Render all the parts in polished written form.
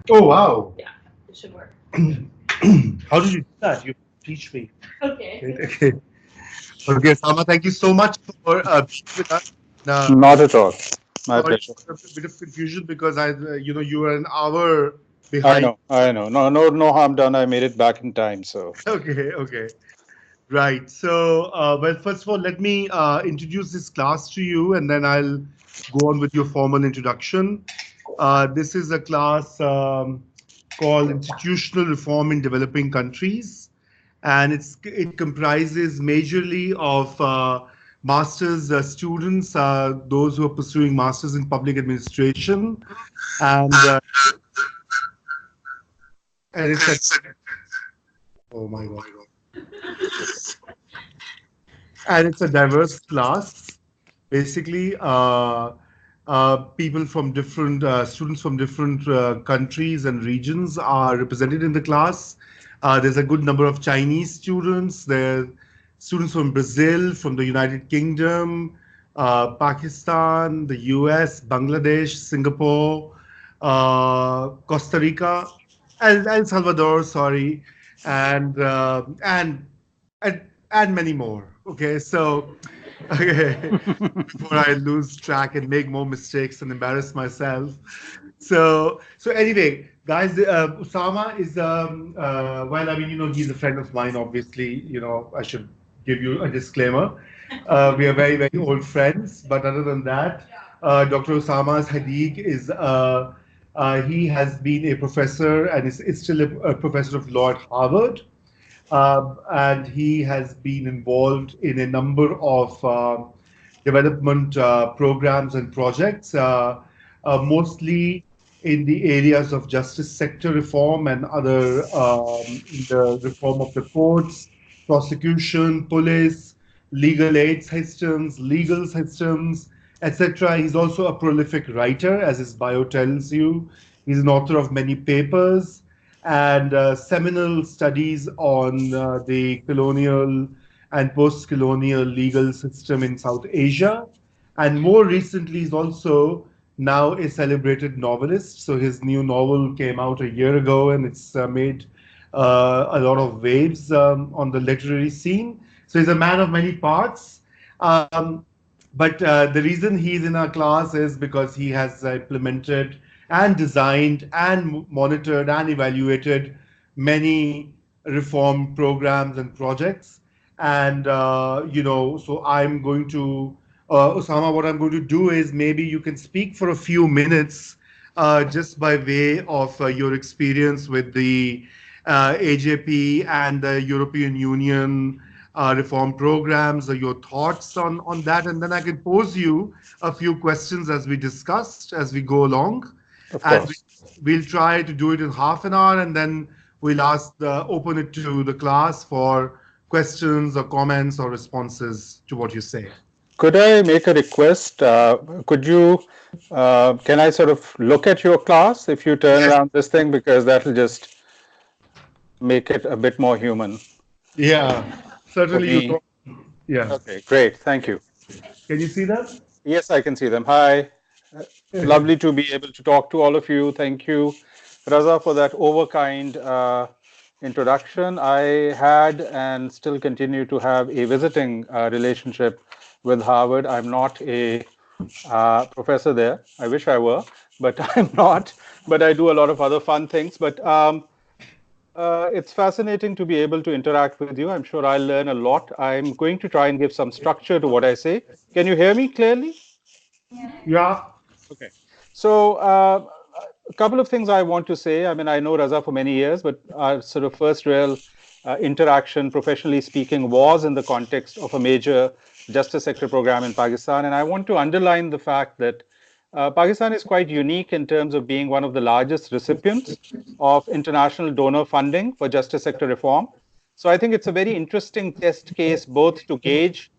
Oh, wow. Yeah, it should work. How did you do that? You teach me. Okay. Okay. Okay. Okay, Sama, thank you so much for being with us. Not at all. My Sorry pleasure. for a bit of confusion because you were an hour I behind. know. I know. No, no, no harm done. I made it back in time. So, Okay, okay. Right. So, well, first of all, let me introduce this class to you, and then I'll go on with your formal introduction. This is a class called Institutional Reform in Developing Countries, and it comprises majorly of masters students, those who are pursuing masters in public administration, and it's a oh my god, and it's a diverse class. Basically, people from different students from different countries and regions are represented in the class. There's a good number of Chinese students. There are students from Brazil, from the United Kingdom, Pakistan, the US, Bangladesh, Singapore, Costa Rica, and El Salvador. Sorry, and and and many more. Okay, so okay, before I lose track and make more mistakes and embarrass myself. So anyway, guys, Usama is well, I mean, he's a friend of mine. Obviously, I should give you a disclaimer. We are very, very old friends, but other than that, Dr. Osama Siddique he has been a professor and is still a professor of law at Harvard. And he has been involved in a number of development programs and projects, mostly in the areas of justice sector reform and other in the reform of the courts, prosecution, police, legal aid systems, legal systems, etc. He's also a prolific writer, as his bio tells you. He's an author of many papers and seminal studies on the colonial and post colonial legal system in South Asia. And more recently, he's also now a celebrated novelist. So his new novel came out a year ago and it's made a lot of waves on the literary scene. So he's a man of many parts. Um, but the reason he's in our class is because he has implemented and designed and monitored and evaluated many reform programs and projects. And, so Osama, what I'm going to do is maybe you can speak for a few minutes just by way of your experience with the AJP and the European Union reform programs, or your thoughts on that, and then I can pose you a few questions as we discussed as we go along, of and course. we'll try to do it in half an hour, and then we'll open it to the class for questions or comments or responses to what you say. Could I make a request? Can I sort of look at your class if you turn Yes. around this thing? Because that'll just make it a bit more human Yeah. for Certainly, you me. talk. Yeah. Okay, great. Thank you. Can you see that? Yes, I can see them. Hi. Lovely to be able to talk to all of you. Thank you, Raza, for that overkind introduction. I had and still continue to have a visiting relationship with Harvard. I'm not a professor there. I wish I were, but I'm not. But I do a lot of other fun things. But it's fascinating to be able to interact with you. I'm sure I'll learn a lot. I'm going to try and give some structure to what I say. Can you hear me clearly? Yeah. Okay. So, a couple of things I want to say. I mean, I know Raza for many years, but our sort of first real interaction, professionally speaking, was in the context of a major justice sector program in Pakistan. And I want to underline the fact that Pakistan is quite unique in terms of being one of the largest recipients of international donor funding for justice sector reform. So I think it's a very interesting test case both to gauge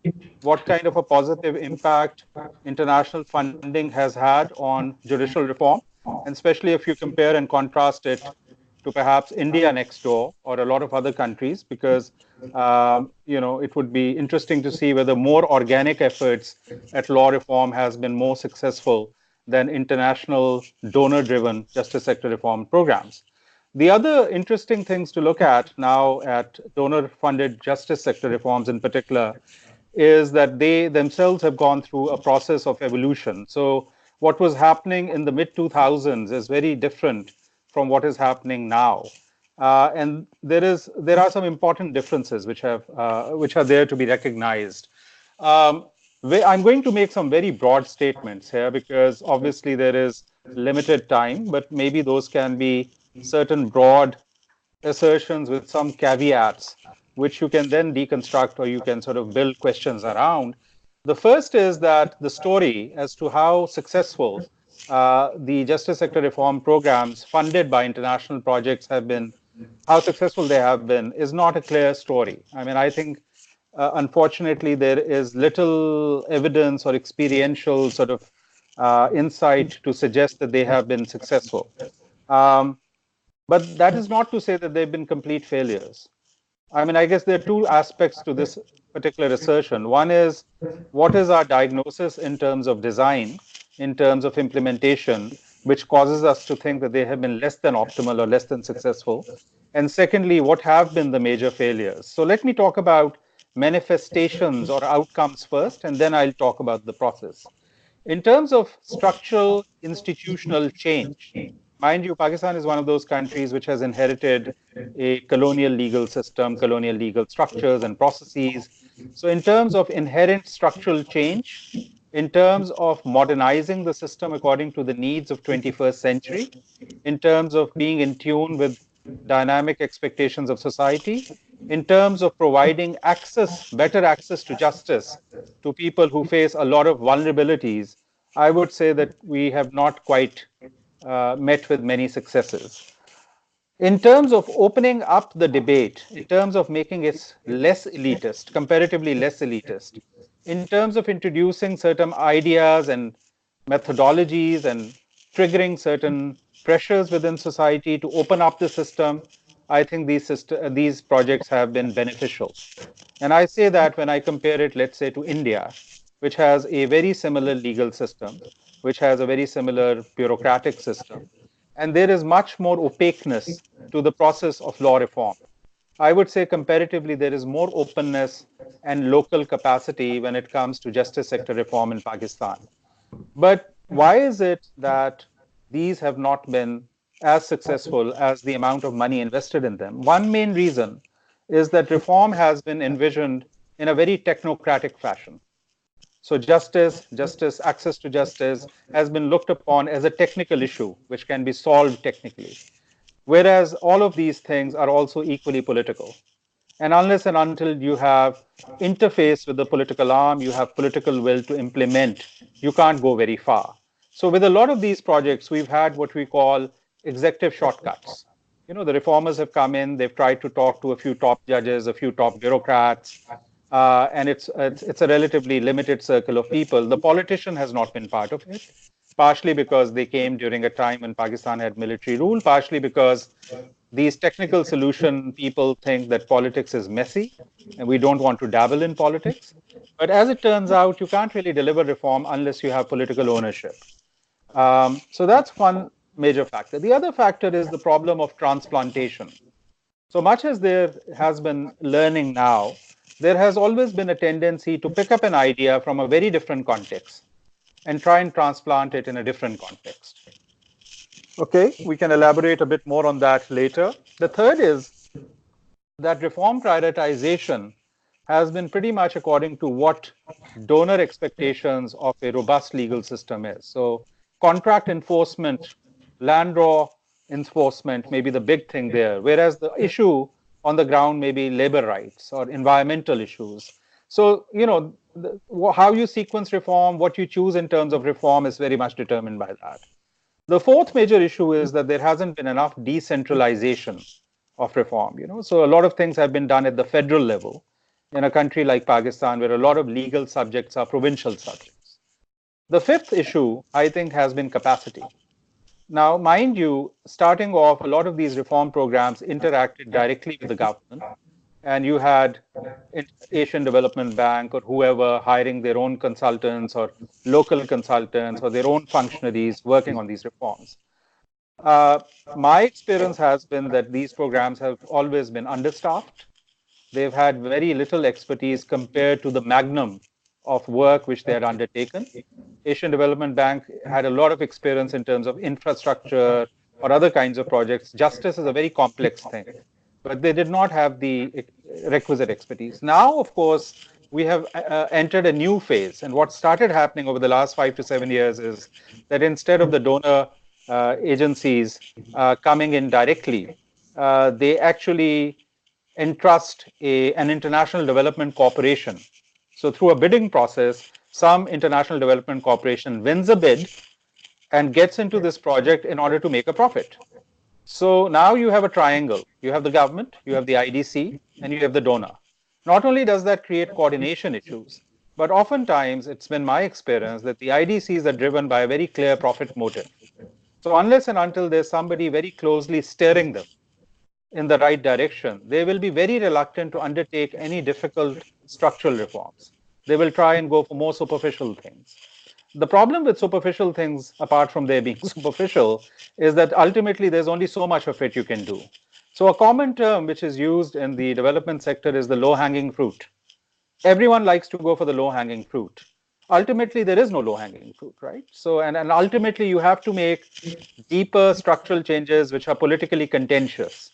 what kind of a positive impact international funding has had on judicial reform, and especially if you compare and contrast it to perhaps India next door or a lot of other countries, because it would be interesting to see whether more organic efforts at law reform has been more successful than international donor-driven justice sector reform programs. The other interesting things to look at now at donor-funded justice sector reforms in particular is that they themselves have gone through a process of evolution. So what was happening in the mid 2000s is very different from what is happening now. And there are some important differences which are there to be recognized. Um, I'm going to make some very broad statements here because obviously there is limited time, but maybe those can be certain broad assertions with some caveats, which you can then deconstruct or you can sort of build questions around. The first is that the story as to how successful the justice sector reform programs funded by international projects have been, how successful they have been, is not a clear story. I mean, I think unfortunately there is little evidence or experiential sort of insight to suggest that they have been successful. Um, but that is not to say that they've been complete failures. I mean, I guess there are two aspects to this particular assertion. One is what is our diagnosis in terms of design, in terms of implementation, which causes us to think that they have been less than optimal or less than successful. And secondly, what have been the major failures? So let me talk about manifestations or outcomes first, and then I'll talk about the process. In terms of structural institutional change, mind you, Pakistan is one of those countries which has inherited a colonial legal system, colonial legal structures and processes. So, in terms of inherent structural change, in terms of modernizing the system according to the needs of 21st century, in terms of being in tune with dynamic expectations of society, in terms of providing access, better access to justice to people who face a lot of vulnerabilities, I would say that we have not quite met with many successes. In terms of opening up the debate, in terms of making it less elitist, comparatively less elitist, in terms of introducing certain ideas and methodologies and triggering certain pressures within society to open up the system, I think these projects have been beneficial. And I say that when I compare it, let's say, to India, which has a very similar legal system, which has a very similar bureaucratic system, and there is much more opaqueness to the process of law reform. I would say comparatively, there is more openness and local capacity when it comes to justice sector reform in Pakistan. But why is it that these have not been as successful as the amount of money invested in them? One main reason is that reform has been envisioned in a very technocratic fashion. So justice, access to justice has been looked upon as a technical issue which can be solved technically. Whereas all of these things are also equally political. And unless and until you have interface with the political arm, you have political will to implement, you can't go very far. So with a lot of these projects, we've had what we call executive shortcuts. You know, the reformers have come in, they've tried to talk to a few top judges, a few top bureaucrats, and it's a relatively limited circle of people. The politician has not been part of it, partially because they came during a time when Pakistan had military rule, partially because these technical solution people think that politics is messy and we don't want to dabble in politics. But as it turns out, you can't really deliver reform unless you have political ownership. So that's one major factor. The other factor is the problem of transplantation. So much as there has been learning now, there has always been a tendency to pick up an idea from a very different context and try and transplant it in a different context. Okay, we can elaborate a bit more on that later. The third is that reform prioritization has been pretty much according to what donor expectations of a robust legal system is. So contract enforcement, land law enforcement may be the big thing there, whereas the issue on the ground may be labor rights or environmental issues. So, you know, how you sequence reform, what you choose in terms of reform is very much determined by that. The fourth major issue is that there hasn't been enough decentralization of reform. You know, so a lot of things have been done at the federal level in a country like Pakistan, where a lot of legal subjects are provincial subjects. The fifth issue, I think, has been capacity. Now, mind you, starting off, a lot of these reform programs interacted directly with the government. and you had Asian Development Bank or whoever hiring their own consultants or local consultants or their own functionaries working on these reforms. Uh, my experience has been that these programs have always been understaffed. They've had very little expertise compared to the magnum of work which they had undertaken. Asian Development Bank had a lot of experience in terms of infrastructure or other kinds of projects. Justice is a very complex thing, but they did not have the requisite expertise. Now, of course, we have entered a new phase. And what started happening over the last 5 to 7 years is that instead of the donor agencies coming in directly, they actually entrust an international development corporation. So through a bidding process, some international development corporation wins a bid and gets into this project in order to make a profit. So now you have a triangle. You have the government, you have the IDC, and you have the donor. Not only does that create coordination issues, but oftentimes it's been my experience that the IDCs are driven by a very clear profit motive. So unless and until there's somebody very closely steering them in the right direction, they will be very reluctant to undertake any difficult structural reforms. They will try and go for more superficial things. The problem with superficial things, apart from their being superficial, is that ultimately there's only so much of it you can do. So a common term which is used in the development sector is the low-hanging fruit. Everyone likes to go for the low-hanging fruit. Ultimately, there is no low-hanging fruit, right? So, and ultimately you have to make deeper structural changes which are politically contentious.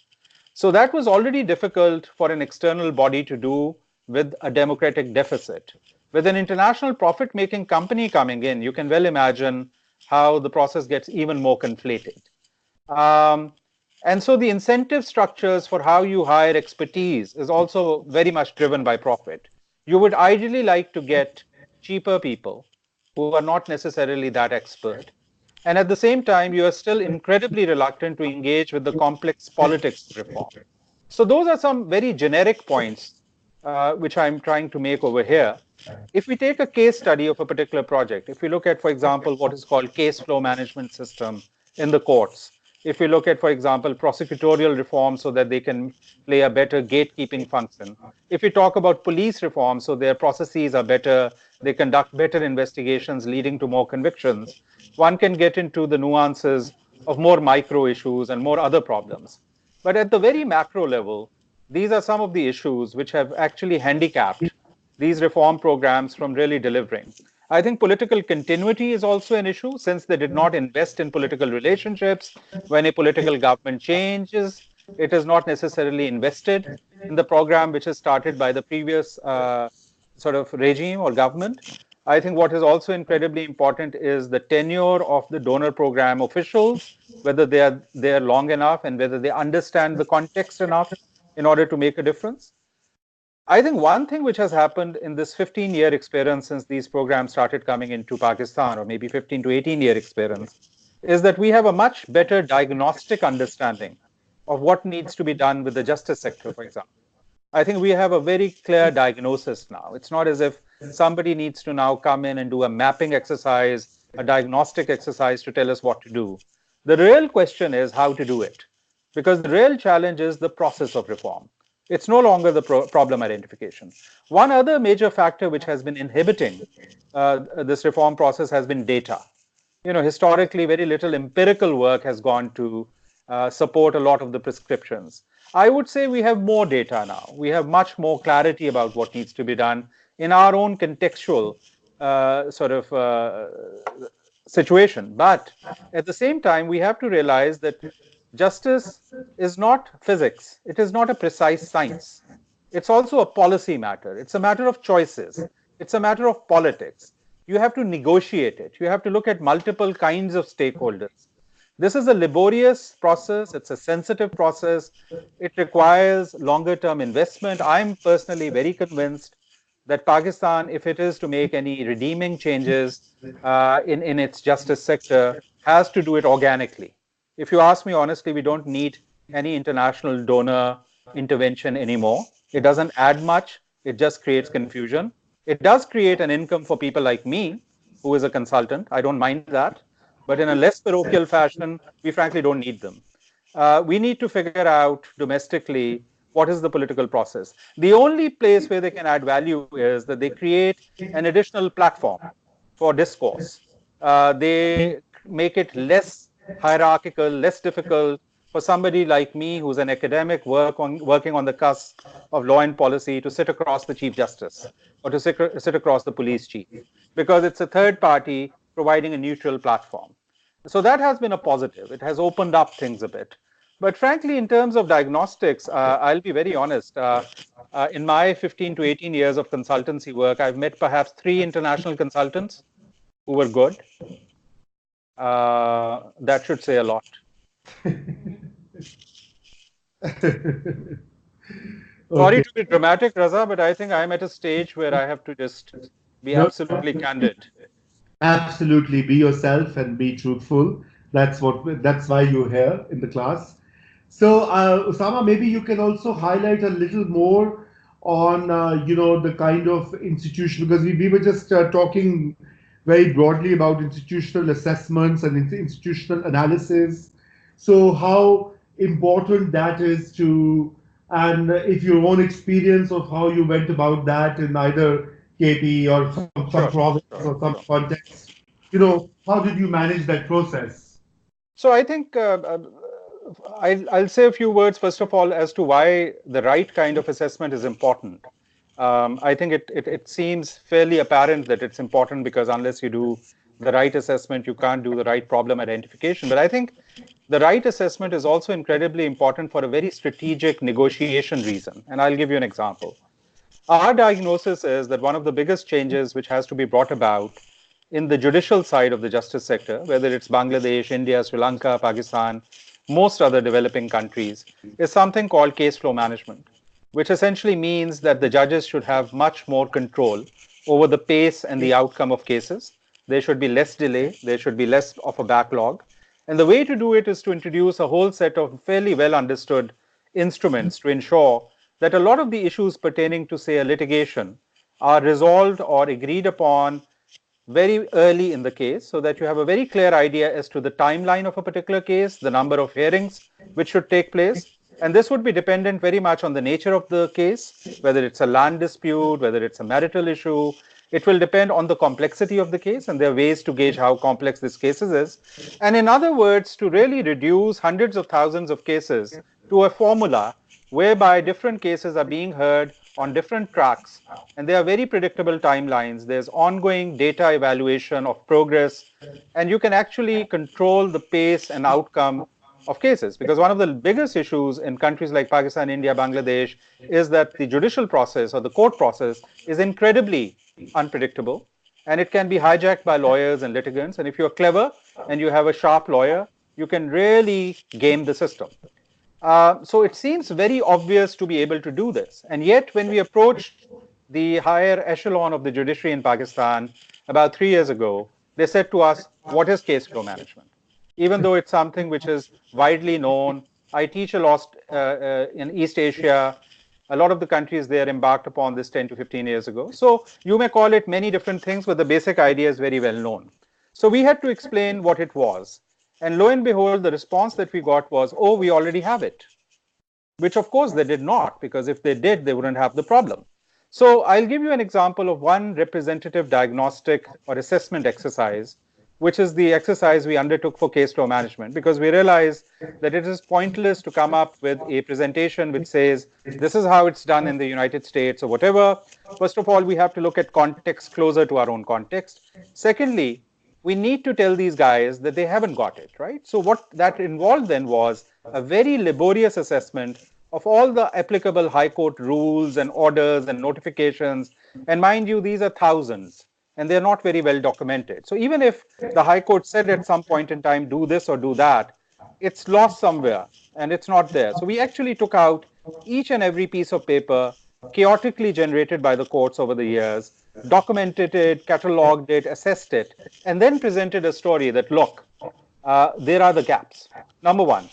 So that was already difficult for an external body to do with a democratic deficit. With an international profit-making company coming in, you can well imagine how the process gets even more conflated. Um, and so the incentive structures for how you hire expertise is also very much driven by profit. You would ideally like to get cheaper people who are not necessarily that expert. And at the same time, you are still incredibly reluctant to engage with the complex politics of reform. So those are some very generic points which I'm trying to make over here. If we take a case study of a particular project, if we look at, for example, what is called case flow management system in the courts, if we look at, for example, prosecutorial reform so that they can play a better gatekeeping function, if we talk about police reform so their processes are better, they conduct better investigations leading to more convictions, one can get into the nuances of more micro issues and more other problems. But at the very macro level, these are some of the issues which have actually handicapped these reform programs from really delivering. I think political continuity is also an issue since they did not invest in political relationships. When a political government changes, it is not necessarily invested in the program which is started by the previous sort of regime or government. I think what is also incredibly important is the tenure of the donor program officials, whether they are there long enough and whether they understand the context enough in order to make a difference. I think one thing which has happened in this 15-year experience since these programs started coming into Pakistan, or maybe 15 to 18-year experience, is that we have a much better diagnostic understanding of what needs to be done with the justice sector, for example. I think we have a very clear diagnosis now. It's not as if somebody needs to now come in and do a mapping exercise, a diagnostic exercise to tell us what to do. The real question is how to do it, because the real challenge is the process of reform. It's no longer the problem identification. One other major factor which has been inhibiting this reform process has been data. Historically, very little empirical work has gone to support a lot of the prescriptions. I would say we have more data now. We have much more clarity about what needs to be done in our own contextual sort of situation. But at the same time, we have to realize that justice is not physics. It is not a precise science. It's also a policy matter. It's a matter of choices. It's a matter of politics. You have to negotiate it. You have to look at multiple kinds of stakeholders. This is a laborious process. It's a sensitive process. It requires longer term investment. I'm personally very convinced that Pakistan, if it is to make any redeeming changes in its justice sector, has to do it organically. If you ask me honestly, we don't need any international donor intervention anymore. It doesn't add much. It just creates confusion. It does create an income for people like me, who is a consultant. I don't mind that. But in a less parochial fashion, we frankly don't need them. We need to figure out domestically what is the political process. The only place where they can add value is that they create an additional platform for discourse. They make it less hierarchical, less difficult for somebody like me who's an academic working on the cusp of law and policy to sit across the Chief Justice or to sit across the police chief, because it's a third party providing a neutral platform. So that has been a positive. It has opened up things a bit. But frankly, in terms of diagnostics, I'll be very honest. In my 15 to 18 years of consultancy work, I've met perhaps 3 international consultants who were good. That should say a lot. Sorry to be dramatic, Raza, but I think I'm at a stage where I have to just be absolutely candid. Absolutely, be yourself and be truthful. That's why you're here in the class. So, Osama, maybe you can also highlight a little more on the kind of institution, because we were just talking very broadly about institutional assessments and institutional analysis. So, how important that is to, and if your own experience of how you went about that in either KP or some province or some context, how did you manage that process? So I think I'll say a few words, first of all, as to why the right kind of assessment is important. I think it seems fairly apparent that it's important, because unless you do the right assessment, you can't do the right problem identification. But I think the right assessment is also incredibly important for a very strategic negotiation reason. And I'll give you an example. Our diagnosis is that one of the biggest changes which has to be brought about in the judicial side of the justice sector, whether it's Bangladesh, India, Sri Lanka, Pakistan, most other developing countries, is something called case flow management, which essentially means that the judges should have much more control over the pace and the outcome of cases. There should be less delay, there should be less of a backlog. And the way to do it is to introduce a whole set of fairly well understood instruments to ensure that a lot of the issues pertaining to, say, a litigation are resolved or agreed upon very early in the case, so that you have a very clear idea as to the timeline of a particular case, the number of hearings which should take place. And this would be dependent very much on the nature of the case, whether it's a land dispute, whether it's a marital issue. It will depend on the complexity of the case, and there are ways to gauge how complex this case is. And in other words, to really reduce hundreds of thousands of cases to a formula whereby different cases are being heard on different tracks, and there are very predictable timelines. There's ongoing data evaluation of progress, and you can actually control the pace and outcome of cases. Because one of the biggest issues in countries like Pakistan, India, Bangladesh is that the judicial process or the court process is incredibly unpredictable, and it can be hijacked by lawyers and litigants. And if you're clever and you have a sharp lawyer, you can really game the system. So it seems very obvious to be able to do this. And yet, when we approached the higher echelon of the judiciary in Pakistan about 3 years ago, they said to us, what is case flow management? Even though it's something which is widely known. I teach a lot in East Asia. A lot of the countries there embarked upon this 10 to 15 years ago. So you may call it many different things, but the basic idea is very well known. So we had to explain what it was. And lo and behold, the response that we got was, oh, we already have it. Which of course they did not, because if they did, they wouldn't have the problem. So I'll give you an example of one representative diagnostic or assessment exercise, which is the exercise we undertook for case flow management, because we realized that it is pointless to come up with a presentation which says, this is how it's done in the United States or whatever. First of all, we have to look at context closer to our own context. Secondly, we need to tell these guys that they haven't got it, right? So what that involved then was a very laborious assessment of all the applicable high court rules and orders and notifications. And mind you, these are thousands, and they're not very well documented. So even if the high court said at some point in time, do this or do that, it's lost somewhere and it's not there. So we actually took out each and every piece of paper chaotically generated by the courts over the years, documented it, cataloged it, assessed it, and then presented a story that, look, there are the gaps. Number one,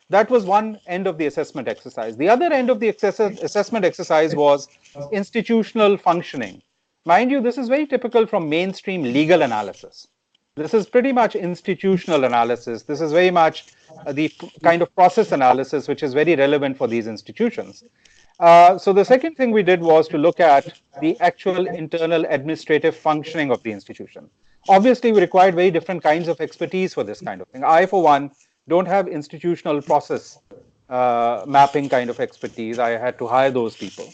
that was one end of the assessment exercise. The other end of the assessment exercise was institutional functioning. Mind you, this is very typical from mainstream legal analysis. This is pretty much institutional analysis. This is very much the kind of process analysis which is very relevant for these institutions. So the second thing we did was to look at the actual internal administrative functioning of the institution. Obviously, we required very different kinds of expertise for this kind of thing. I, for one, don't have institutional process mapping kind of expertise. I had to hire those people.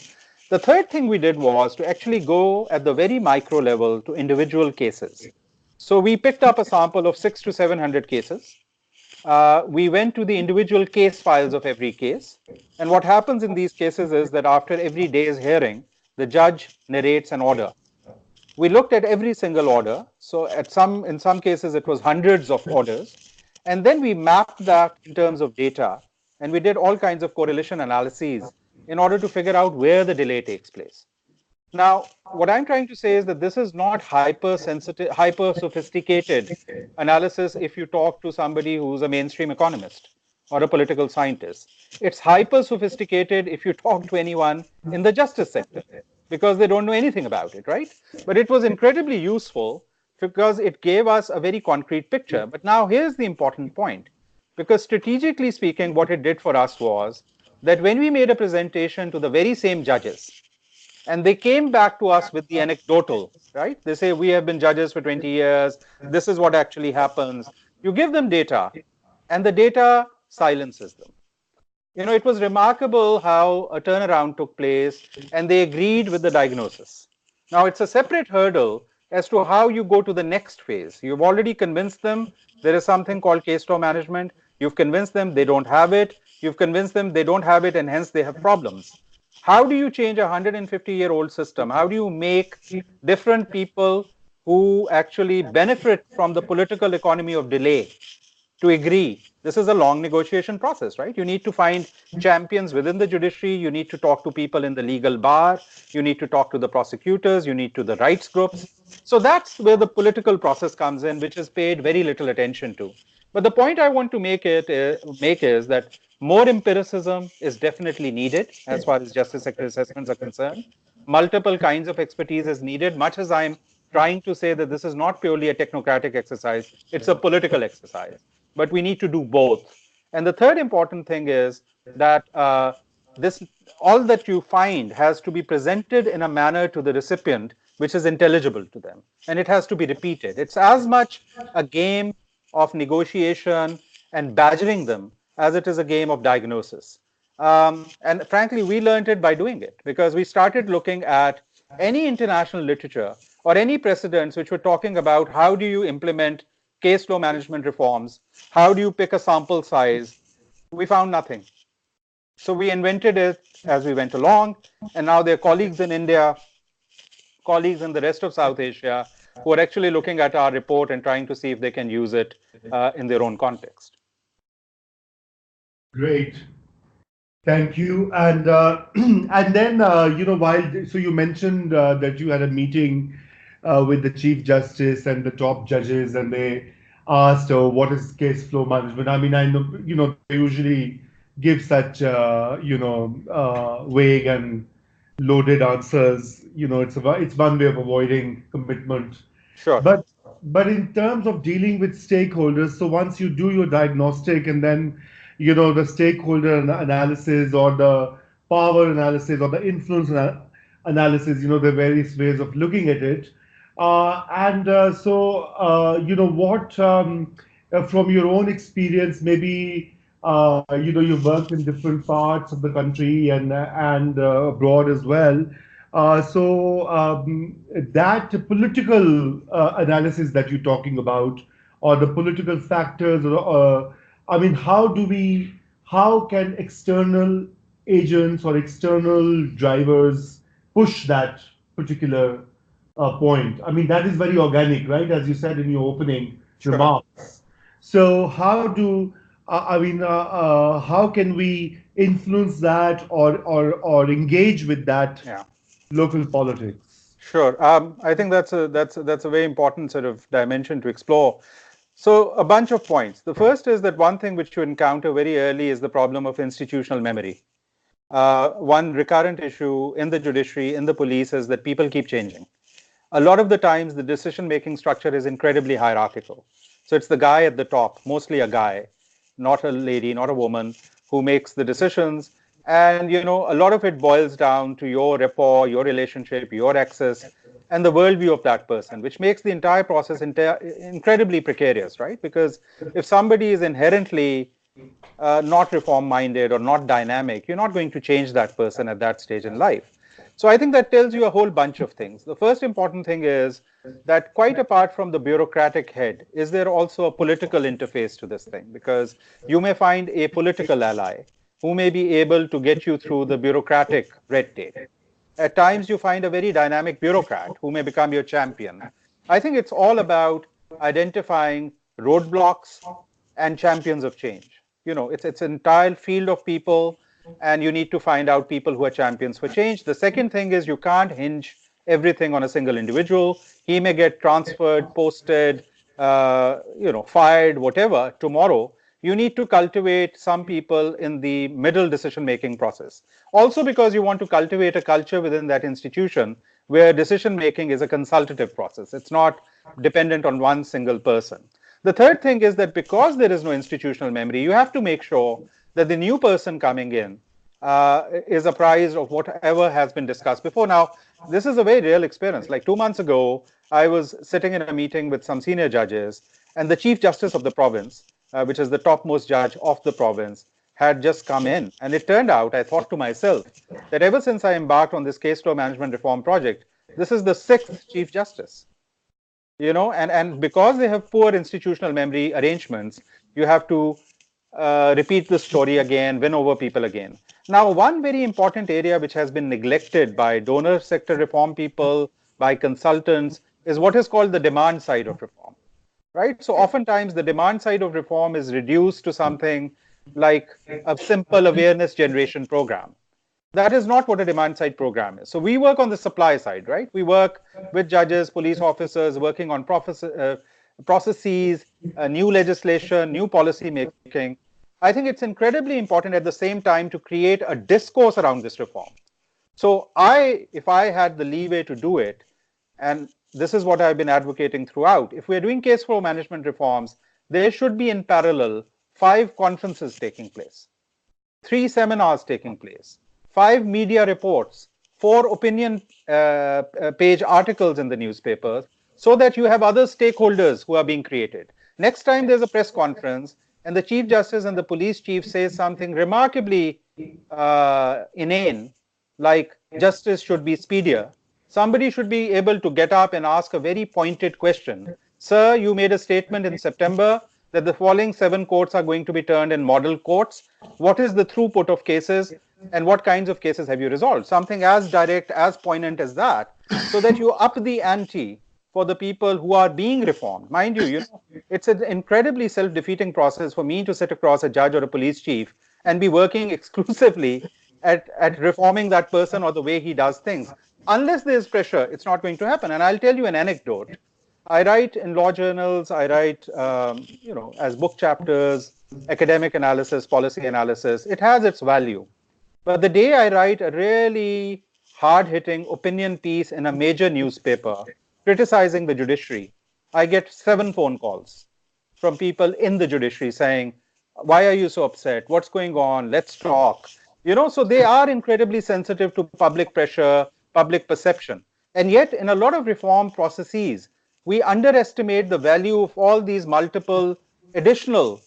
The third thing we did was to actually go at the very micro level to individual cases. So we picked up a sample of 600 to 700 cases. We went to the individual case files of every case. And what happens in these cases is that after every day's hearing, the judge narrates an order. We looked at every single order. So in some cases, it was hundreds of orders. And then we mapped that in terms of data. And we did all kinds of correlation analyses in order to figure out where the delay takes place. Now, what I'm trying to say is that this is not hyper sensitive, hyper sophisticated analysis if you talk to somebody who's a mainstream economist or a political scientist. It's hyper sophisticated if you talk to anyone in the justice sector because they don't know anything about it, right? But it was incredibly useful because it gave us a very concrete picture. But now here's the important point, because strategically speaking, what it did for us was that when we made a presentation to the very same judges, and they came back to us with the anecdotal, right? They say, we have been judges for 20 years. This is what actually happens. You give them data, and the data silences them. You know, it was remarkable how a turnaround took place, and they agreed with the diagnosis. Now, it's a separate hurdle as to how you go to the next phase. You've already convinced them there is something called case law management. You've convinced them they don't have it. You've convinced them they don't have it, and hence they have problems. How do you change a 150-year-old system? How do you make different people who actually benefit from the political economy of delay to agree? This is a long negotiation process, right? You need to find champions within the judiciary. You need to talk to people in the legal bar. You need to talk to the prosecutors. You need to the rights groups. So that's where the political process comes in, which is paid very little attention to. But the point I want to make is that more empiricism is definitely needed as far as justice sector assessments are concerned. Multiple kinds of expertise is needed, much as I'm trying to say that this is not purely a technocratic exercise, it's a political exercise. But we need to do both. And the third important thing is that this all that you find has to be presented in a manner to the recipient which is intelligible to them. And it has to be repeated. It's as much a game of negotiation and badgering them as it is a game of diagnosis. And frankly, we learned it by doing it because we started looking at any international literature or any precedents which were talking about how do you implement case law management reforms, how do you pick a sample size. We found nothing. So we invented it as we went along, and now there are colleagues in India, colleagues in the rest of South Asia who are actually looking at our report and trying to see if they can use it in their own context. Great. Thank you. And and then so you mentioned that you had a meeting with the Chief Justice and the top judges, and they asked, "What is case flow management?" I mean, I know they usually give such vague and loaded answers. It's one way of avoiding commitment. Sure. But in terms of dealing with stakeholders, so once you do your diagnostic and then the stakeholder analysis or the power analysis or the influence analysis, there are various ways of looking at it. What from your own experience, maybe you've worked in different parts of the country and abroad as well. That political analysis that you're talking about, or the political factors, I mean, how can external agents or external drivers push that particular point? I mean, that is very organic, right? As you said in your opening remarks. So how can we influence that or engage with that local politics? Sure. I think that's a very important sort of dimension to explore. So a bunch of points. The first is that one thing which you encounter very early is the problem of institutional memory. One recurrent issue in the judiciary, in the police, is that people keep changing. A lot of the times, the decision-making structure is incredibly hierarchical. So it's the guy at the top, mostly a guy, not a lady, not a woman, who makes the decisions. And, a lot of it boils down to your rapport, your relationship, your access, and the worldview of that person, which makes the entire process incredibly precarious, right? Because if somebody is inherently not reform minded or not dynamic, you're not going to change that person at that stage in life. So I think that tells you a whole bunch of things. The first important thing is that, quite apart from the bureaucratic head, is there also a political interface to this thing? Because you may find a political ally who may be able to get you through the bureaucratic red tape. At times, you find a very dynamic bureaucrat who may become your champion. I think it's all about identifying roadblocks and champions of change. It's an entire field of people, and you need to find out people who are champions for change. The second thing is, you can't hinge everything on a single individual. He may get transferred, posted, fired, whatever, tomorrow. You need to cultivate some people in the middle decision-making process. Also, because you want to cultivate a culture within that institution where decision-making is a consultative process. It's not dependent on one single person. The third thing is that because there is no institutional memory, you have to make sure that the new person coming in is apprised of whatever has been discussed before. Now, this is a very real experience. Like 2 months ago, I was sitting in a meeting with some senior judges, and the Chief Justice of the province, which is the topmost judge of the province, had just come in. And it turned out, I thought to myself, that ever since I embarked on this case law management reform project, this is the sixth Chief Justice. And because they have poor institutional memory arrangements, you have to repeat the story again, win over people again. Now, one very important area which has been neglected by donor sector reform people, by consultants, is what is called the demand side of reform, right? So oftentimes the demand side of reform is reduced to something like a simple awareness generation program. That is not what a demand side program is. So we work on the supply side, right? We work with judges, police officers, working on processes, new legislation, new policy making. I think it's incredibly important at the same time to create a discourse around this reform. So if I had the leeway to do it, and this is what I've been advocating throughout, if we're doing case flow management reforms, there should be in parallel 5 conferences taking place, 3 seminars taking place, 5 media reports, 4 opinion page articles in the newspapers, so that you have other stakeholders who are being created. Next time there's a press conference and the Chief Justice and the police chief says something remarkably inane, like justice should be speedier, somebody should be able to get up and ask a very pointed question. Sir, you made a statement in September that the following 7 courts are going to be turned in model courts. What is the throughput of cases, and what kinds of cases have you resolved? Something as direct, as poignant as that, so that you up the ante for the people who are being reformed. Mind you, it's an incredibly self-defeating process for me to sit across a judge or a police chief and be working exclusively at reforming that person or the way he does things. Unless there's pressure, it's not going to happen. And I'll tell you an anecdote. I write in law journals, I write, as book chapters, academic analysis, policy analysis. It has its value. But the day I write a really hard-hitting opinion piece in a major newspaper criticizing the judiciary, I get 7 phone calls from people in the judiciary saying, why are you so upset? What's going on? Let's talk. So they are incredibly sensitive to public pressure, public perception. And yet, in a lot of reform processes, we underestimate the value of all these multiple additional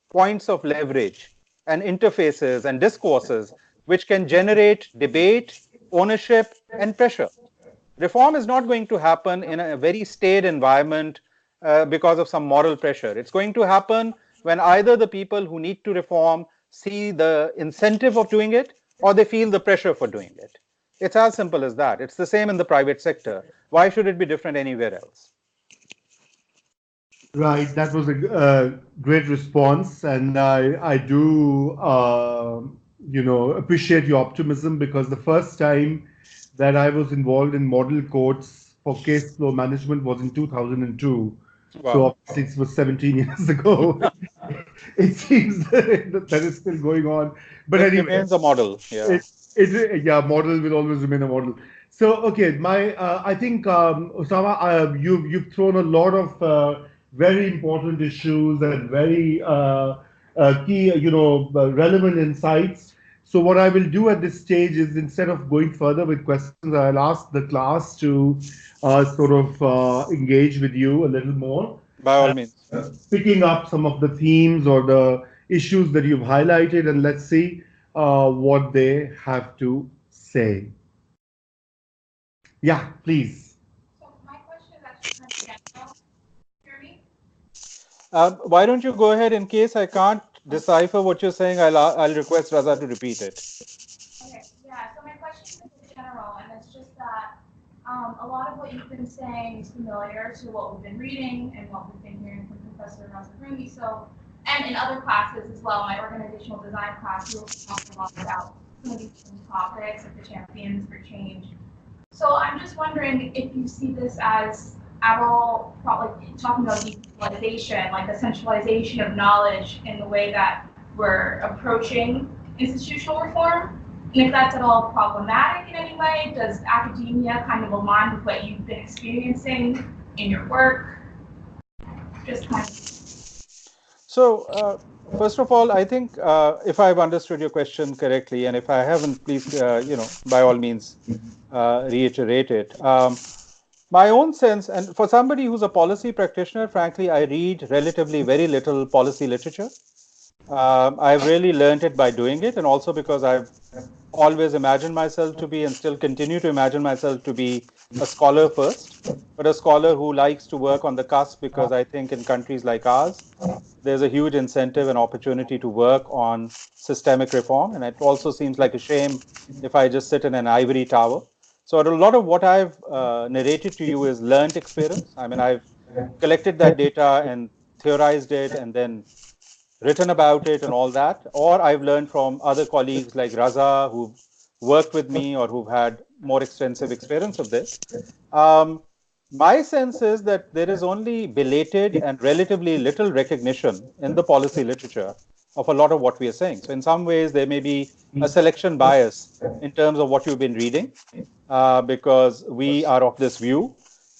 points of leverage and interfaces and discourses which can generate debate, ownership, and pressure. Reform is not going to happen in a very staid environment because of some moral pressure. It's going to happen when either the people who need to reform see the incentive of doing it, or they feel the pressure for doing it. It's as simple as that. It's the same in the private sector. Why should it be different anywhere else? Right, that was a great response, and I do appreciate your optimism, because the first time that I was involved in model courts for case flow management was in 2002. Wow. So obviously it was 17 years ago. It seems that is still going on, but it anyway, remains a model. Yeah, model will always remain a model. So okay, I think Osama, you've thrown a lot of very important issues and very key, relevant insights. So what I will do at this stage is, instead of going further with questions, I'll ask the class to sort of engage with you a little more, By all means. picking up some of the themes or the issues that you've highlighted, and let's see what they have to say. Yeah, please. So my question is actually kind of general. Hear me? Why don't you go ahead? In case I can't decipher what you're saying, I'll request Raza to repeat it. Okay, yeah. So my question is a bit general, and it's just that a lot of what you've been saying is familiar to what we've been reading and what we've been hearing from Professor Razarumi. So, and in other classes as well, my organizational design class, we were talking a lot about some of these same topics, like the champions for change. So I'm just wondering if you see this as at all, probably talking about decentralization, like the centralization of knowledge in the way that we're approaching institutional reform, and if that's at all problematic in any way. Does academia kind of align with what you've been experiencing in your work? Just kind of. So, first of all, I think if I've understood your question correctly, and if I haven't, please, by all means, reiterate it. My own sense, and for somebody who's a policy practitioner, frankly, I read relatively very little policy literature. I've really learned it by doing it, and also because I've always imagined myself to be, and still continue to imagine myself to be, a scholar first, but a scholar who likes to work on the cusp, because I think in countries like ours, there's a huge incentive and opportunity to work on systemic reform. And it also seems like a shame if I just sit in an ivory tower. So a lot of what I've narrated to you is learned experience. I mean, I've collected that data and theorized it and then written about it and all that, or I've learned from other colleagues like Raza who've worked with me or who've had more extensive experience of this. Um, my sense is that there is only belated and relatively little recognition in the policy literature of a lot of what we are saying. So, in some ways, there may be a selection bias in terms of what you've been reading, because we are of this view,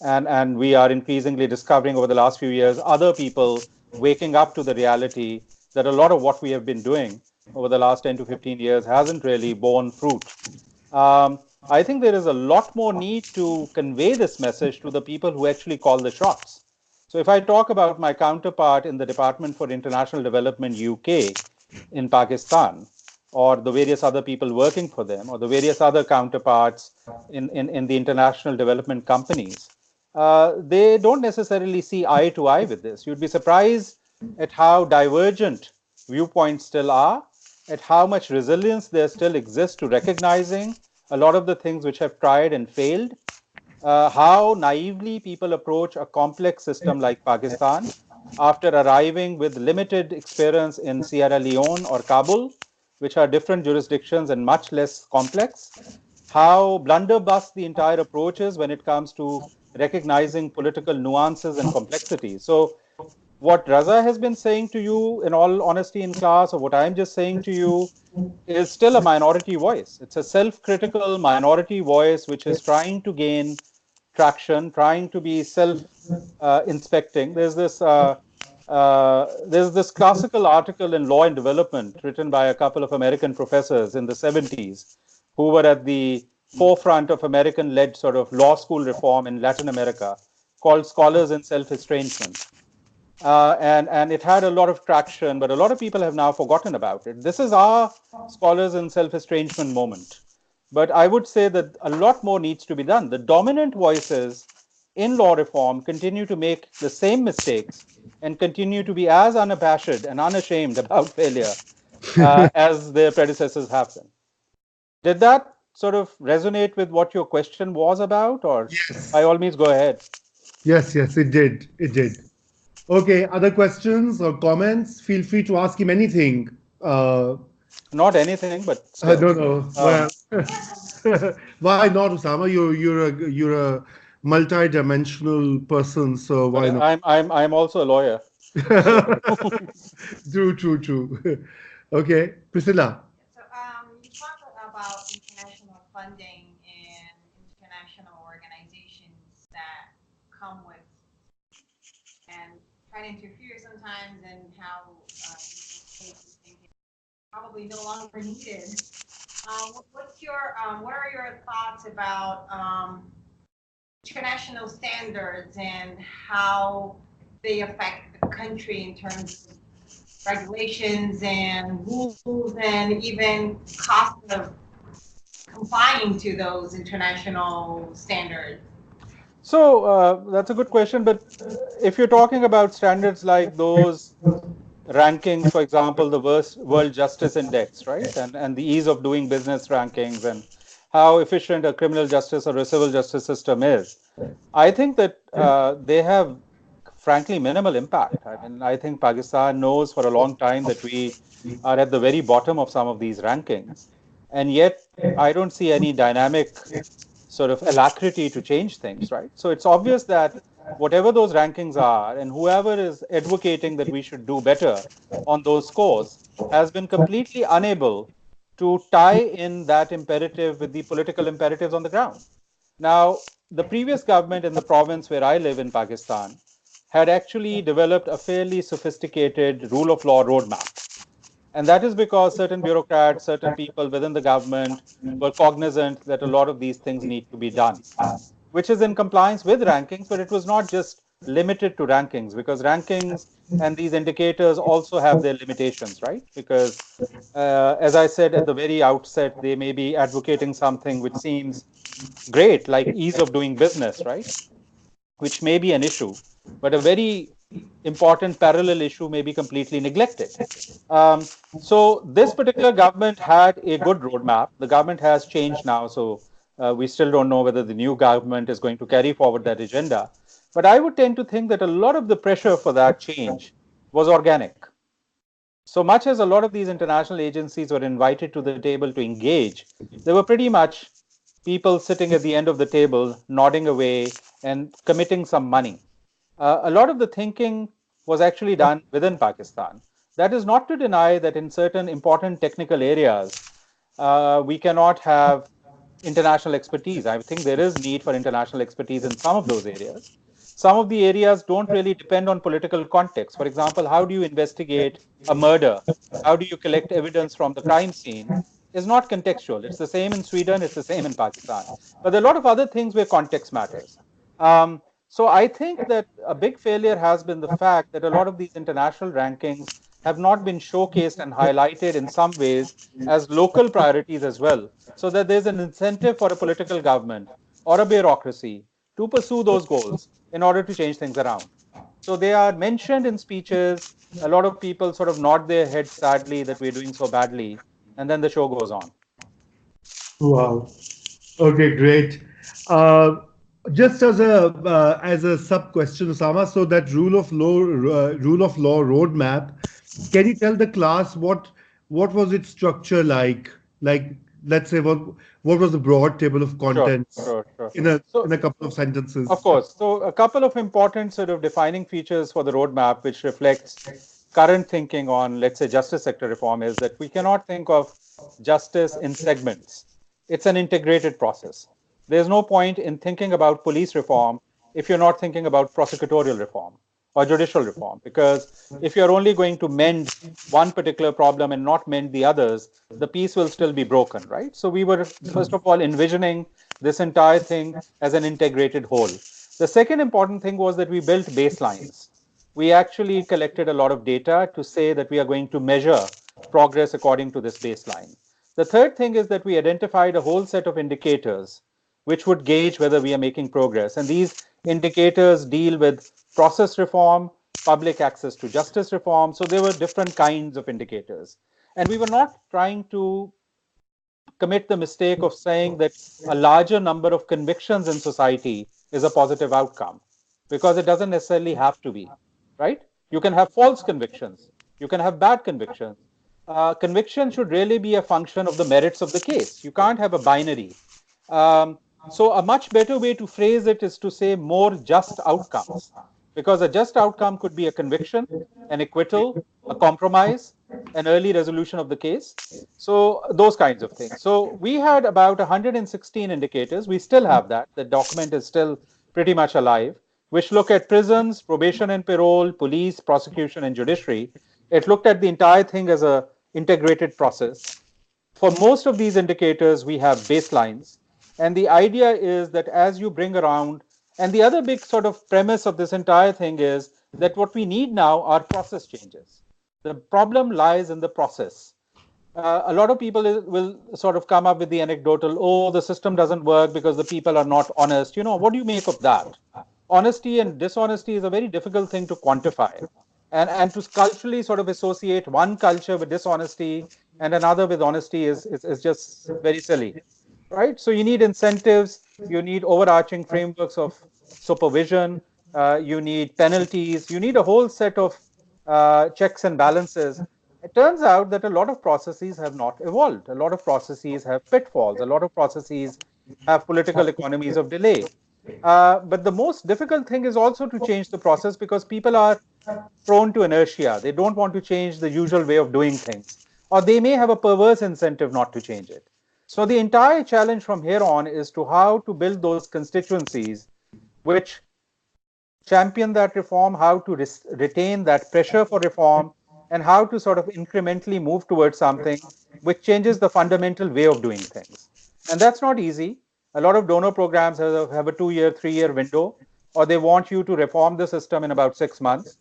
and we are increasingly discovering over the last few years other people waking up to the reality that a lot of what we have been doing over the last 10 to 15 years hasn't really borne fruit. I think there is a lot more need to convey this message to the people who actually call the shots. So, if I talk about my counterpart in the Department for International Development UK in Pakistan, or the various other people working for them, or the various other counterparts in the international development companies, they don't necessarily see eye to eye with this. You'd be surprised at how divergent viewpoints still are, at how much resilience there still exists to recognizing a lot of the things which have tried and failed, how naively people approach a complex system like Pakistan after arriving with limited experience in Sierra Leone or Kabul, which are different jurisdictions and much less complex, how blunderbuss the entire approach is when it comes to recognizing political nuances and complexities. So, what Raza has been saying to you, in all honesty, in class, or what I'm just saying to you, is still a minority voice. It's a self-critical minority voice which is trying to gain traction, trying to be self-inspecting. There's this classical article in Law and Development written by a couple of American professors in the 70s who were at the forefront of American-led sort of law school reform in Latin America, called Scholars in Self-Estrangement. And it had a lot of traction, but a lot of people have now forgotten about it. This is our scholars in self-estrangement moment. But I would say that a lot more needs to be done. The dominant voices in law reform continue to make the same mistakes and continue to be as unabashed and unashamed about failure as their predecessors have been. Did that sort of resonate with what your question was about, or by Yes. all means, go ahead? Yes, yes, it did. It did. Okay, other questions or comments? Feel free to ask him anything. Uh, Not anything, but I still. don't know. Well, why not, Osama? You're a multi-dimensional person, so But why not? I'm also a lawyer. So True, true, true. Okay, Priscilla. So you talk about international funding and international organizations that come with and try to interfere sometimes, and how these states think probably no longer needed. What are your thoughts about international standards and how they affect the country in terms of regulations and rules and even cost of complying to those international standards? So that's a good question. But if you're talking about standards like those rankings, for example, the World Justice Index, right, and the ease of doing business rankings and how efficient a criminal justice or a civil justice system is, I think that they have, frankly, minimal impact. I mean, I think Pakistan knows for a long time that we are at the very bottom of some of these rankings, and yet I don't see any dynamic sort of alacrity to change things, right? So it's obvious that whatever those rankings are, and whoever is advocating that we should do better on those scores has been completely unable to tie in that imperative with the political imperatives on the ground. Now, the previous government in the province where I live in Pakistan had actually developed a fairly sophisticated rule of law roadmap. And that is because certain bureaucrats, certain people within the government were cognizant that a lot of these things need to be done, which is in compliance with rankings, but it was not just limited to rankings, because rankings and these indicators also have their limitations, right? Because, as I said at the very outset, they may be advocating something which seems great, like ease of doing business, right? Which may be an issue, but a very important parallel issue may be completely neglected. Um, so this particular government had a good roadmap. The government has changed now, so we still don't know whether the new government is going to carry forward that agenda. But I would tend to think that a lot of the pressure for that change was organic. So much as a lot of these international agencies were invited to the table to engage, they were pretty much people sitting at the end of the table, nodding away and committing some money. A lot of the thinking was actually done within Pakistan. That is not to deny that in certain important technical areas, we cannot have international expertise. I think there is need for international expertise in some of those areas. Some of the areas don't really depend on political context. For example, how do you investigate a murder? How do you collect evidence from the crime scene? Is not contextual. It's the same in Sweden, it's the same in Pakistan. But there are a lot of other things where context matters. So I think that a big failure has been the fact that a lot of these international rankings have not been showcased and highlighted in some ways as local priorities as well, so that there's an incentive for a political government or a bureaucracy to pursue those goals in order to change things around. So they are mentioned in speeches. A lot of people sort of nod their heads sadly that we're doing so badly, and then the show goes on. Wow. Okay, great. Uh, just as a sub question, Osama, so that rule of law roadmap, can you tell the class what was its structure like? Like, let's say what was the broad table of Sure, contents sure, sure. in a couple of Of sentences? course. So a couple of important sort of defining features for the roadmap, which reflects current thinking on, let's say, justice sector reform, is that we cannot think of justice in segments. It's an integrated process. There's no point in thinking about police reform if you're not thinking about prosecutorial reform or judicial reform, because if you're only going to mend one particular problem and not mend the others, the piece will still be broken, right? So we were, first of all, envisioning this entire thing as an integrated whole. The second important thing was that we built baselines. We actually collected a lot of data to say that we are going to measure progress according to this baseline. The third thing is that we identified a whole set of indicators which would gauge whether we are making progress. And these indicators deal with process reform, public access to justice reform. So there were different kinds of indicators. And we were not trying to commit the mistake of saying that a larger number of convictions in society is a positive outcome, because it doesn't necessarily have to be, right? You can have false convictions, you can have bad convictions. Conviction should really be a function of the merits of the case. You can't have a binary. So a much better way to phrase it is to say more just outcomes, because a just outcome could be a conviction, an acquittal, a compromise, an early resolution of the case. So those kinds of things. So we had about 116 indicators. We still have that. The document is still pretty much alive, which look at prisons, probation and parole, police, prosecution, and judiciary. It looked at the entire thing as a integrated process. For most of these indicators, we have baselines. And the idea is that as you bring around, and the other big sort of premise of this entire thing is that what we need now are process changes. The problem lies in the process. A lot of people will sort of come up with the anecdotal, oh, the system doesn't work because the people are not honest. What do you make of that? Honesty and dishonesty is a very difficult thing to quantify. And to culturally sort of associate one culture with dishonesty and another with honesty is just very silly, right? So you need incentives, you need overarching frameworks of supervision, you need penalties, you need a whole set of checks and balances. It turns out that a lot of processes have not evolved. A lot of processes have pitfalls. A lot of processes have political economies of delay. But the most difficult thing is also to change the process because people are prone to inertia. They don't want to change the usual way of doing things, or they may have a perverse incentive not to change it. So the entire challenge from here on is to how to build those constituencies which champion that reform, how to retain that pressure for reform, and how to sort of incrementally move towards something which changes the fundamental way of doing things. And that's not easy. A lot of donor programs have a 2-year, 3-year window, or they want you to reform the system in about 6 months.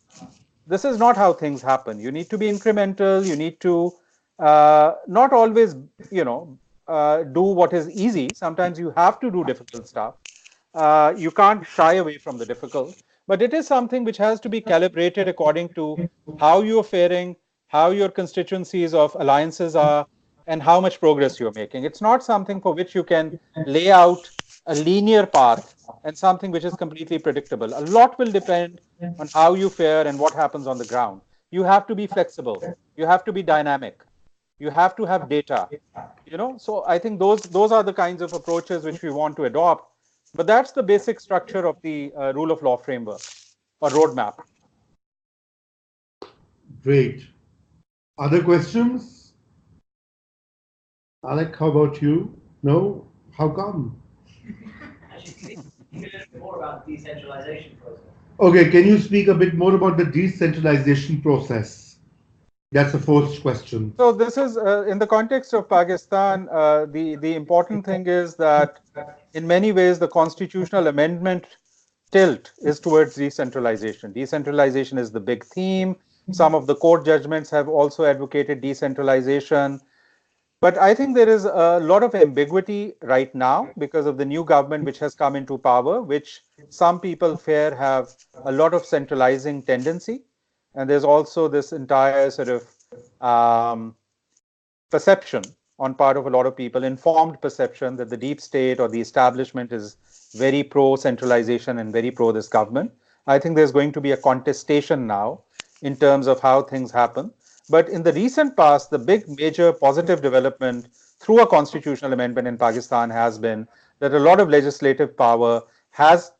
This is not how things happen. You need to be incremental. You need to not always, do what is easy. Sometimes you have to do difficult stuff. You can't shy away from the difficult, but it is something which has to be calibrated according to how you're faring, how your constituencies of alliances are, and how much progress you're making. It's not something for which you can lay out a linear path and something which is completely predictable. A lot will depend on how you fare and what happens on the ground. You have to be flexible. You have to be dynamic. You have to have data. So I think those are the kinds of approaches which we want to adopt. But that's the basic structure of the rule of law framework or roadmap. Great. Other questions? Alec, how about you? No? How come? Actually, can you speak a bit more about the decentralization process? Okay, can you speak a bit more about the decentralization process? That's the first question. So this is in the context of Pakistan. The important thing is that in many ways the constitutional amendment tilt is towards decentralization. Decentralization is the big theme. Some of the court judgments have also advocated decentralization. But I think there is a lot of ambiguity right now because of the new government which has come into power, which some people fear have a lot of centralizing tendency. And there's also this entire sort of perception on part of a lot of people, informed perception that the deep state or the establishment is very pro-centralization and very pro this government. I think there's going to be a contestation now in terms of how things happen. But in the recent past, the big major positive development through a constitutional amendment in Pakistan has been that a lot of legislative power has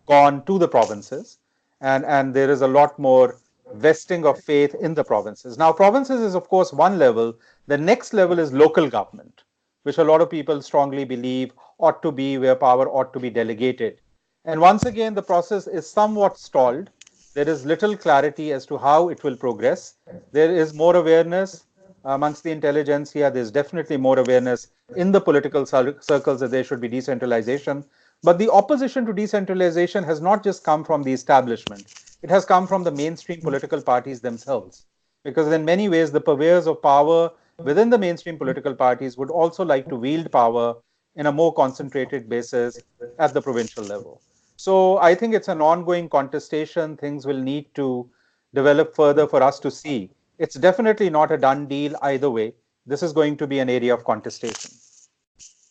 gone to the provinces, and there is a lot more vesting of faith in the provinces. Now, provinces is, of course, one level. The next level is local government, which a lot of people strongly believe ought to be where power ought to be delegated. And once again, the process is somewhat stalled. There is little clarity as to how it will progress. There is more awareness amongst the intelligentsia. There's definitely more awareness in the political circles that there should be decentralization. But the opposition to decentralization has not just come from the establishment. It has come from the mainstream political parties themselves. Because in many ways, the purveyors of power within the mainstream political parties would also like to wield power in a more concentrated basis at the provincial level. So I think it's an ongoing contestation. Things will need to develop further for us to see. It's definitely not a done deal either way. This is going to be an area of contestation.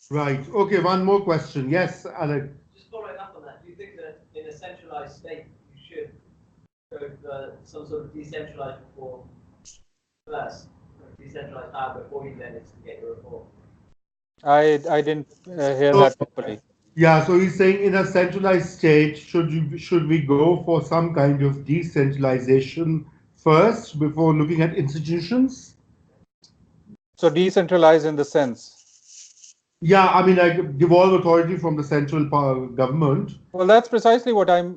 Right. Okay, one more question. Yes, Alec. Just following up on that, do you think that in a centralized state you should go for some sort of decentralized reform first, decentralized power before you then instigate your reform? I didn't hear that properly. Yeah, so he's saying in a centralized state, should we go for some kind of decentralization first before looking at institutions? So decentralized in the sense? Yeah, I mean, like devolve authority from the central government. Well, that's precisely what I'm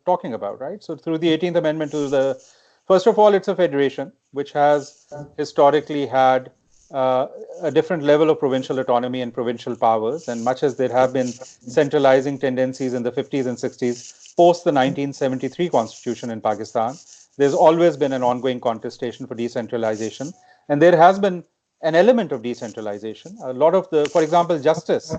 talking about, right? So through the 18th Amendment to the First of all, it's a federation which has historically had a different level of provincial autonomy and provincial powers. And much as there have been centralizing tendencies in the 50s and 60s, post the 1973 constitution in Pakistan, there's always been an ongoing contestation for decentralization. And there has been an element of decentralization. A lot of the, for example, justice,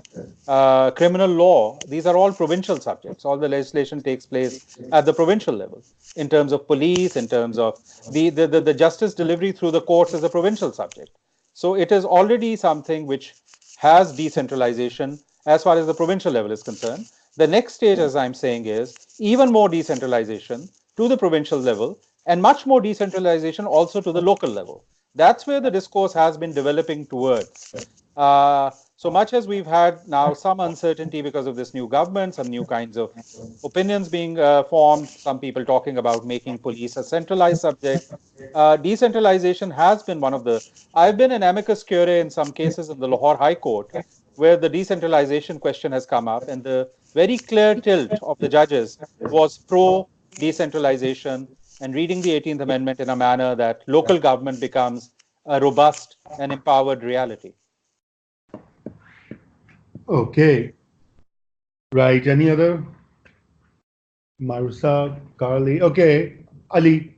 criminal law, these are all provincial subjects. All the legislation takes place at the provincial level in terms of police, in terms of the justice delivery through the courts is a provincial subject. So it is already something which has decentralization as far as the provincial level is concerned. The next stage, as I'm saying, is even more decentralization to the provincial level and much more decentralization also to the local level. That's where the discourse has been developing towards. So much as we've had now some uncertainty because of this new government, some new kinds of opinions being formed, some people talking about making police a centralized subject, decentralization has been one of the. I've been an amicus curiae in some cases in the Lahore High Court, where the decentralization question has come up, and the very clear tilt of the judges was pro decentralization and reading the 18th Amendment in a manner that local government becomes a robust and empowered reality. Okay. Right. Any other? Marusa, Carly. Okay. Ali.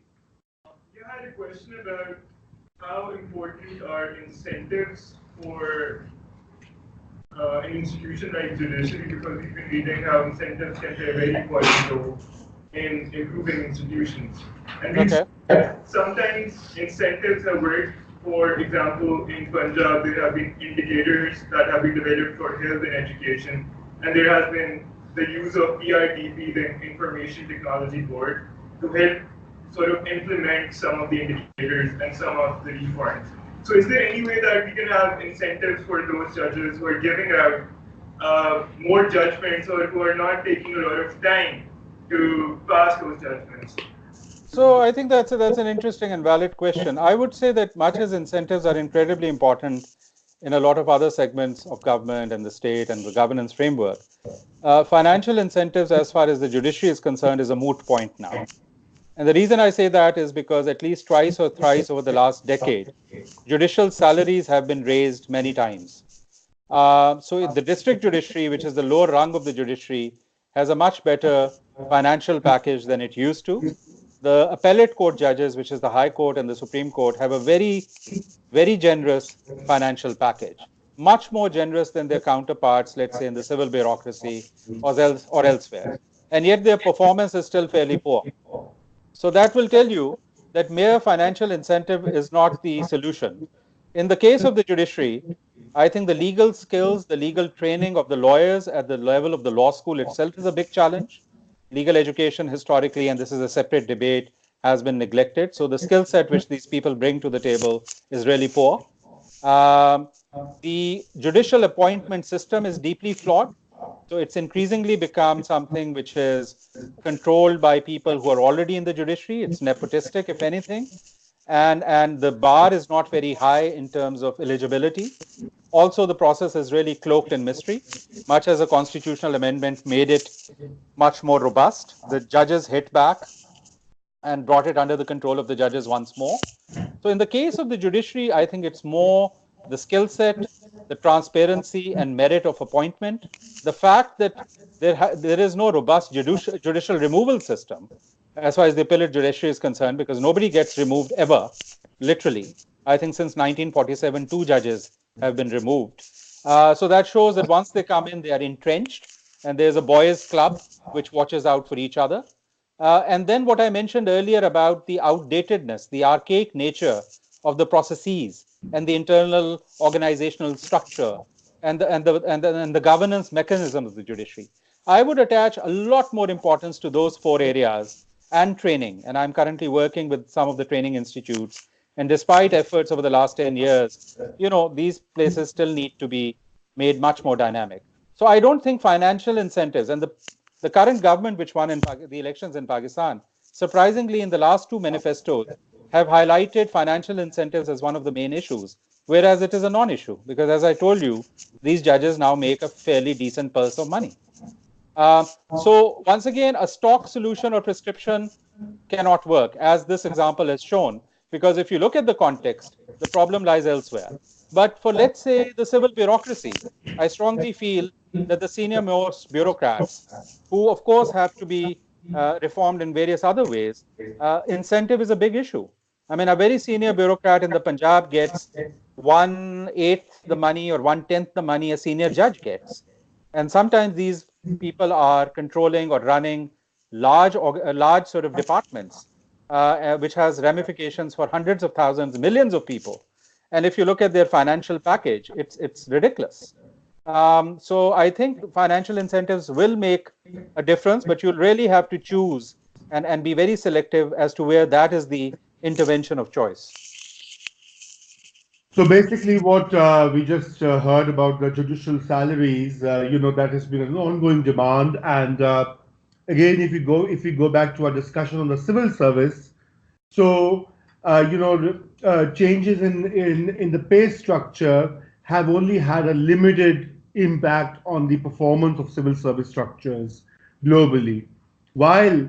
You had a question about how important are incentives for an institution like judiciary, because we've been reading how incentives can play a very important role in improving institutions. And we sometimes incentives have worked. For example, in Punjab, there have been indicators that have been developed for health and education, and there has been the use of PRTP, the Information Technology Board, to help sort of implement some of the indicators and some of the reforms. So is there any way that we can have incentives for those judges who are giving out more judgments or who are not taking a lot of time to pass those judgments? So I think that's an interesting and valid question. I would say that much as incentives are incredibly important in a lot of other segments of government and the state and the governance framework, financial incentives as far as the judiciary is concerned is a moot point now. And the reason I say that is because at least twice or thrice over the last decade, judicial salaries have been raised many times. So the district judiciary, which is the lower rung of the judiciary, has a much better financial package than it used to. The appellate court judges, which is the High Court and the Supreme Court, have a very, very generous financial package, much more generous than their counterparts, let's say, in the civil bureaucracy or elsewhere. And yet their performance is still fairly poor. So that will tell you that mere financial incentive is not the solution. In the case of the judiciary, I think the legal skills, the legal training of the lawyers at the level of the law school itself is a big challenge. Legal education historically, and this is a separate debate, has been neglected. So the skill set which these people bring to the table is really poor. The judicial appointment system is deeply flawed. So it's increasingly become something which is controlled by people who are already in the judiciary. It's nepotistic, if anything. And the bar is not very high in terms of eligibility. Also, the process is really cloaked in mystery, much as a constitutional amendment made it much more robust. The judges hit back and brought it under the control of the judges once more. So in the case of the judiciary, I think it's more the skill set, the transparency and merit of appointment, the fact that there is no robust judicial removal system as far as the appellate judiciary is concerned, because nobody gets removed ever, literally. I think since 1947, 2 judges have been removed. So that shows that once they come in, they are entrenched, and there's a boys' club which watches out for each other. And then what I mentioned earlier about the outdatedness, the archaic nature of the processes and the internal organizational structure and the governance mechanism of the judiciary, I would attach a lot more importance to those 4 areas and training. And I'm currently working with some of the training institutes. And despite efforts over the last 10 years, these places still need to be made much more dynamic. So I don't think financial incentives, and the current government which won in the elections in Pakistan, surprisingly in the last 2 manifestos, have highlighted financial incentives as one of the main issues, whereas it is a non-issue, because as I told you, these judges now make a fairly decent purse of money. So once again, a stock solution or prescription cannot work, as this example has shown, because if you look at the context, the problem lies elsewhere. But for, let's say, the civil bureaucracy, I strongly feel that the senior most bureaucrats, who of course have to be reformed in various other ways, incentive is a big issue. I mean, a very senior bureaucrat in the Punjab gets 1/8 the money or 1/10 the money a senior judge gets. And sometimes these people are controlling or running large sort of departments, which has ramifications for hundreds of thousands, millions of people. And if you look at their financial package, it's ridiculous. So I think financial incentives will make a difference, but you'll really have to choose and be very selective as to where that is the intervention of choice. So basically, what we just heard about the judicial salaries, that has been an ongoing demand. And again, if we go back to our discussion on the civil service, so changes in the pay structure have only had a limited impact on the performance of civil service structures globally. While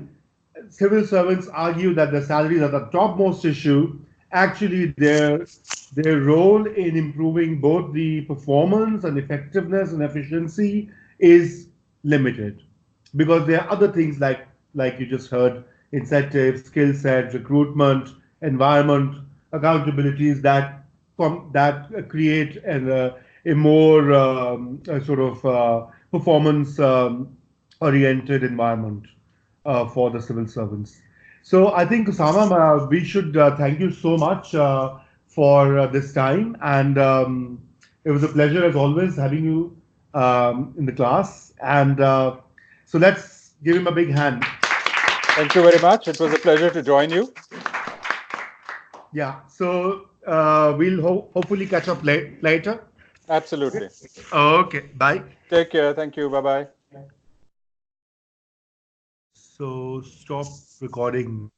civil servants argue that the salaries are the topmost issue, actually their role in improving both the performance and effectiveness and efficiency is limited, because there are other things like you just heard: incentives, skill set, recruitment, environment, accountabilities that create a more sort of performance oriented environment for the civil servants. So I think, Osama, we should thank you so much for this time, and it was a pleasure as always having you in the class. And so let's give him a big hand. Thank you very much. It was a pleasure to join you. Yeah. So we'll hopefully catch up later. Absolutely. Okay. Bye. Take care. Thank you. Bye-bye. So stop recording.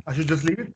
I should just leave it.